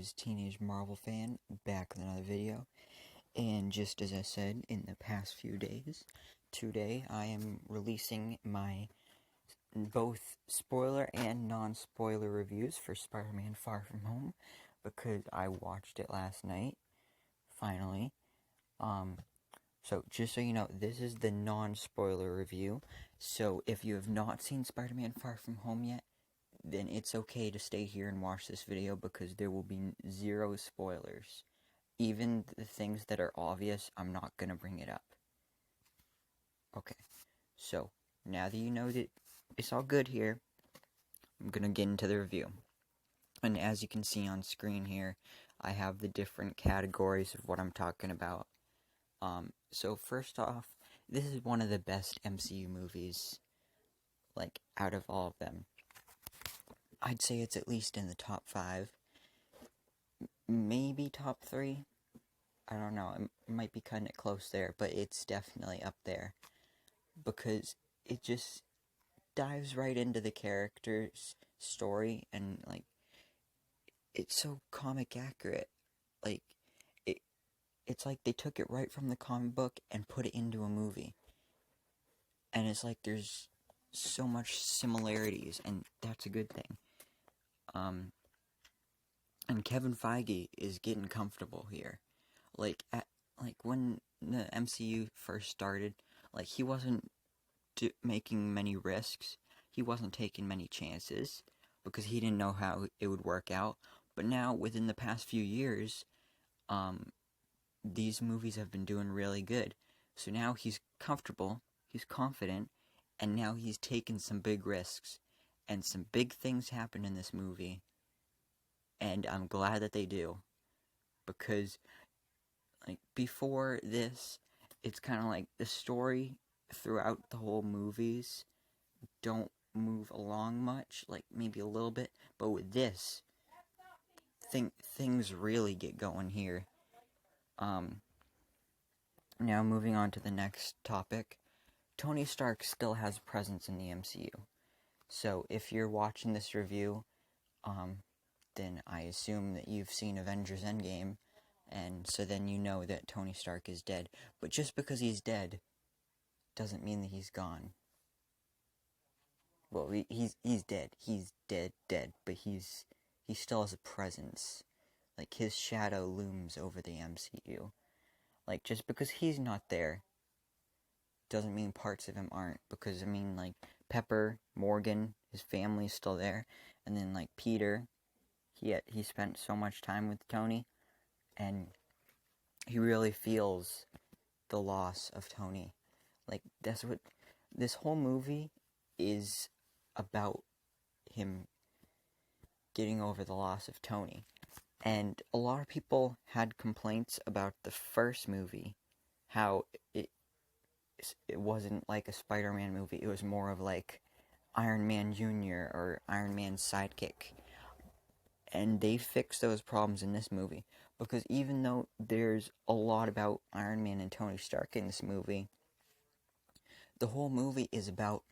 is Teenage Marvel Fan, back with another video. And just as I said in the past few days, today I am releasing my both spoiler and non-spoiler reviews for Spider-Man Far From Home, because I watched it last night, finally. So just so you know, this is the non-spoiler review. So if you have not seen Spider-Man Far From Home yet, then it's okay to stay here and watch this video, because there will be zero spoilers. Even the things that are obvious, I'm not going to bring it up. Okay, so now that you know that it's all good here, I'm going to get into the review. And as you can see on screen here, I have the different categories of what I'm talking about. So first off, this is one of the best MCU movies, like, out of all of them. I'd say it's at least in the top 5, maybe top 3. I don't know, it might be kind of close there, but it's definitely up there, because it just dives right into the character's story, and, like, it's so comic accurate. Like, it's like they took it right from the comic book and put it into a movie, and it's like there's so much similarities, and that's a good thing. And Kevin Feige is getting comfortable here. Like when the MCU first started, like, he wasn't making many risks. He wasn't taking many chances, because he didn't know how it would work out. But now, within the past few years, these movies have been doing really good. So now he's comfortable, he's confident, and now he's taken some big risks. And some big things happen in this movie. And I'm glad that they do. Because, like, before this, it's kind of like the story throughout the whole movies don't move along much, like maybe a little bit, but with this, things really get going here. Now moving on to the next topic, Tony Stark still has a presence in the MCU. So if you're watching this review, then I assume that you've seen Avengers Endgame, and so then you know that Tony Stark is dead. But just because he's dead doesn't mean that he's gone. Well, he's dead. He's dead, but he still has a presence. Like, his shadow looms over the MCU. Like, just because he's not there doesn't mean parts of him aren't. Because, I mean, like, Pepper, Morgan, his family's still there. And then, like, Peter, he spent so much time with Tony, and he really feels the loss of Tony. Like, that's what this whole movie is about, him getting over the loss of Tony. And a lot of people had complaints about the first movie, how it wasn't like a Spider-Man movie. It was more of like Iron Man Jr. or Iron Man's sidekick. And they fixed those problems in this movie, because even though there's a lot about Iron Man and Tony Stark in this movie, the whole movie is about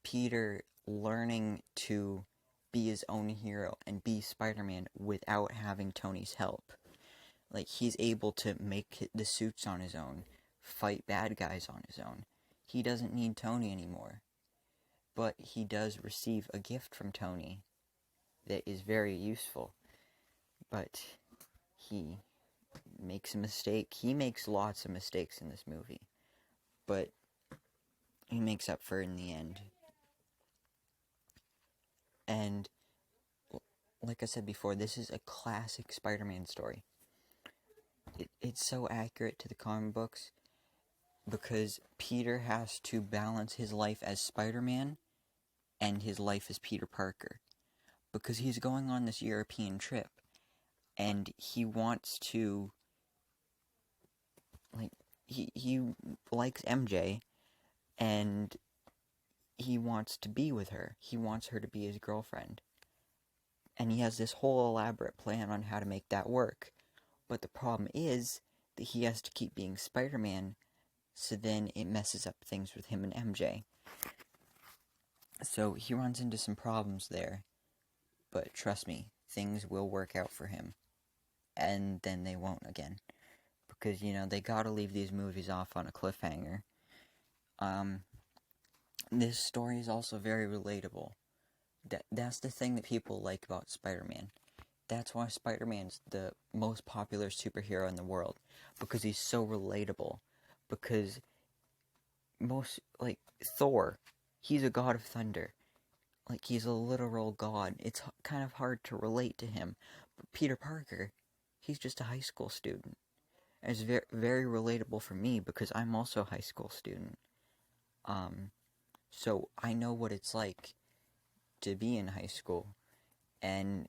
Peter learning to be his own hero and be Spider-Man without having Tony's help. Like, he's able to make the suits on his own, fight bad guys on his own. He doesn't need Tony anymore. But he does receive a gift from Tony that is very useful. But he makes a mistake. He makes lots of mistakes in this movie, but he makes up for it in the end. And like I said before, this is a classic Spider-Man story. It's so accurate to the comic books, because Peter has to balance his life as Spider-Man and his life as Peter Parker, because he's going on this European trip, and he wants to, like, he likes MJ, and he wants to be with her. He wants her to be his girlfriend. And he has this whole elaborate plan on how to make that work. But the problem is that he has to keep being Spider-Man, so then it messes up things with him and MJ. So he runs into some problems there. But trust me, things will work out for him. and then they won't again. Because, you know, they gotta leave these movies off on a cliffhanger. This story is also very relatable. That's the thing that people like about Spider-Man. That's why Spider-Man's the most popular superhero in the world. Because he's so relatable. Because like, Thor, he's a god of thunder. Like, he's a literal god. It's kind of hard to relate to him. But Peter Parker, he's just a high school student. And it's very, very relatable for me because I'm also a high school student. So I know what it's like to be in high school, and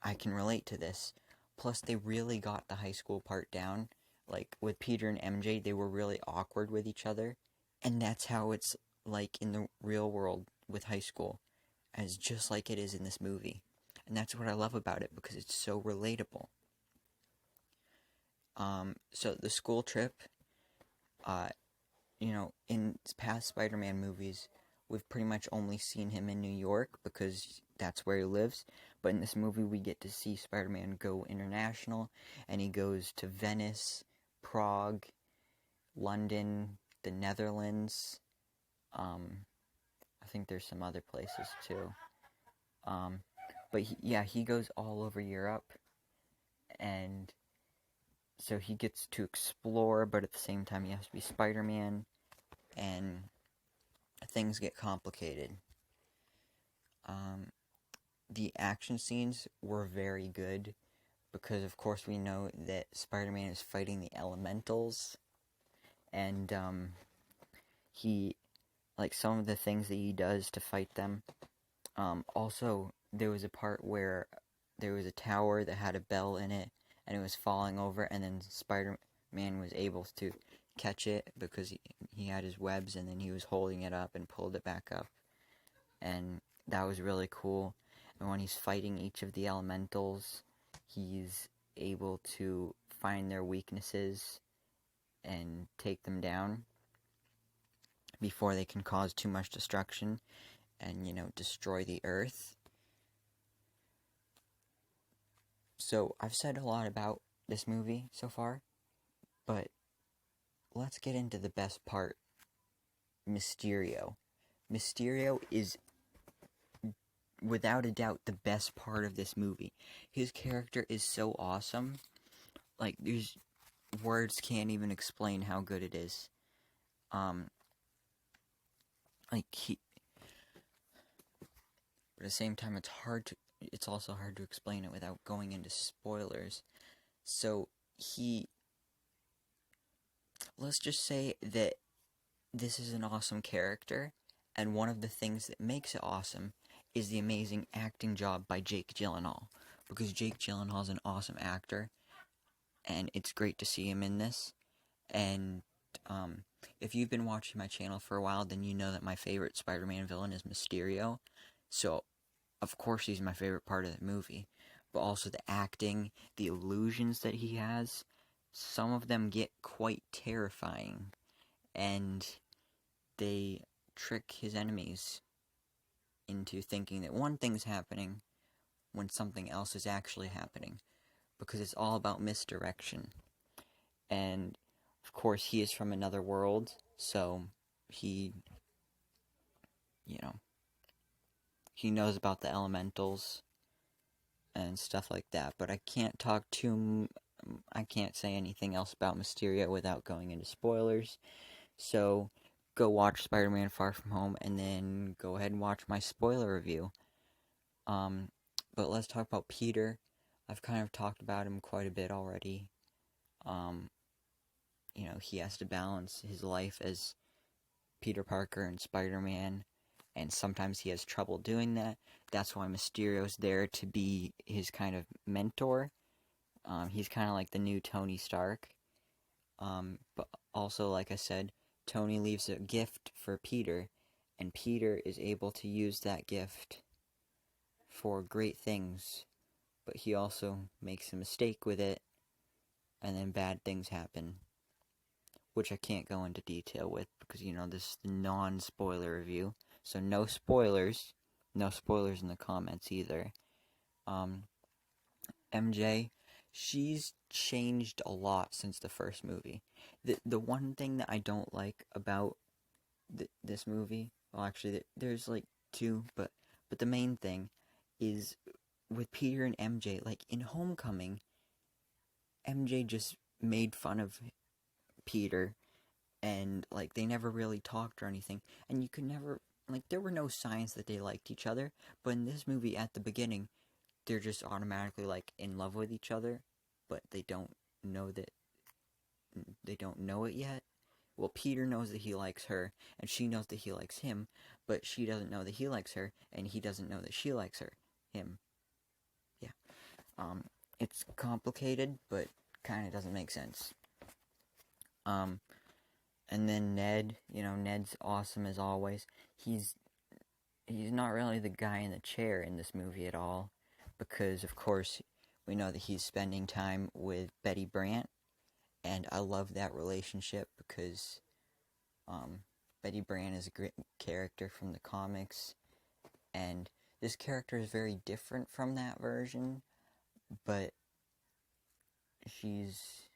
I can relate to this. Plus, they really got the high school part down. Like, with Peter and MJ, they were really awkward with each other, and that's how it's like in the real world with high school, as just like it is in this movie. And that's what I love about it, because it's so relatable. So the school trip, you know, in past Spider-Man movies, we've pretty much only seen him in New York because that's where he lives. But in this movie, we get to see Spider-Man go international, and he goes to Venice, Prague, London, the Netherlands. I think there's some other places too. But he goes all over Europe, and so he gets to explore, but at the same time he has to be Spider-Man, and things get complicated. The action scenes were very good, because of course we know that Spider-Man is fighting the elementals, and he, like, some of the things that he does to fight them. Also, there was a part where there was a tower that had a bell in it, and it was falling over, and then Spider-Man was able to catch it because he had his webs, and then he was holding it up and pulled it back up. And that was really cool. And when he's fighting each of the elementals, he's able to find their weaknesses and take them down before they can cause too much destruction and, you know, destroy the earth. So, I've said a lot about this movie so far, but let's get into the best part. Mysterio. Mysterio is, without a doubt, the best part of this movie. His character is so awesome. Like, there's words can't even explain how good it is. But at the same time, it's also hard to explain it without going into spoilers. So, let's just say that this is an awesome character, and one of the things that makes it awesome is the amazing acting job by Jake Gyllenhaal, because Jake Gyllenhaal is an awesome actor, and it's great to see him in this. And if you've been watching my channel for a while, then you know that my favorite Spider-Man villain is Mysterio. So, of course, he's my favorite part of the movie. But also the acting, the illusions that he has, some of them get quite terrifying. And they trick his enemies into thinking that one thing's happening when something else is actually happening. Because it's all about misdirection. And, of course, he is from another world, so he knows about the elementals and stuff like that. But I can't say anything else about Mysterio without going into spoilers. So, go watch Spider-Man Far From Home, and then go ahead and watch my spoiler review. But let's talk about Peter. I've kind of talked about him quite a bit already. He has to balance his life as Peter Parker and Spider-Man, and sometimes he has trouble doing that. That's why Mysterio's there to be his kind of mentor. He's kind of like the new Tony Stark. But also, like I said, Tony leaves a gift for Peter, and Peter is able to use that gift for great things, but he also makes a mistake with it, and then bad things happen, which I can't go into detail with, because, this is the non-spoiler review, so no spoilers in the comments either. MJ, she's changed a lot since the first movie. The one thing that I don't like about this movie, well, actually, there's like two, but the main thing is with Peter and MJ. Like in Homecoming, MJ just made fun of Peter, and like they never really talked or anything, and you could never, like, there were no signs that they liked each other. But in this movie, at the beginning, they're just automatically like in love with each other, but know that they don't know it yet. Well, Peter knows that he likes her, and she knows that he likes him, but she doesn't know that he likes her, and he doesn't know that she likes him. Yeah. It's complicated, but kind of doesn't make sense. And then Ned, Ned's awesome as always. He's not really the guy in the chair in this movie at all, because of course we know that he's spending time with Betty Brant, and I love that relationship because Betty Brant is a great character from the comics, and this character is very different from that version, but she's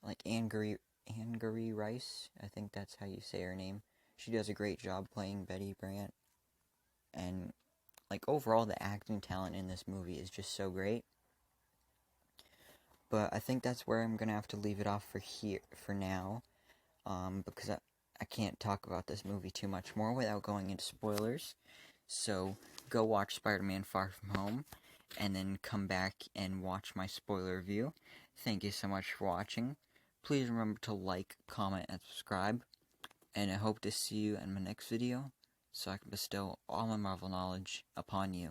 like Angry Rice, I think that's how you say her name. She does a great job playing Betty Brant, and like overall the acting talent in this movie is just so great. But I think that's where I'm gonna have to leave it off for now, because I can't talk about this movie too much more without going into spoilers. So go watch Spider-Man Far From Home, and then come back and watch my spoiler review. Thank you so much for watching. Please remember to like, comment, and subscribe. And I hope to see you in my next video, so I can bestow all my Marvel knowledge upon you.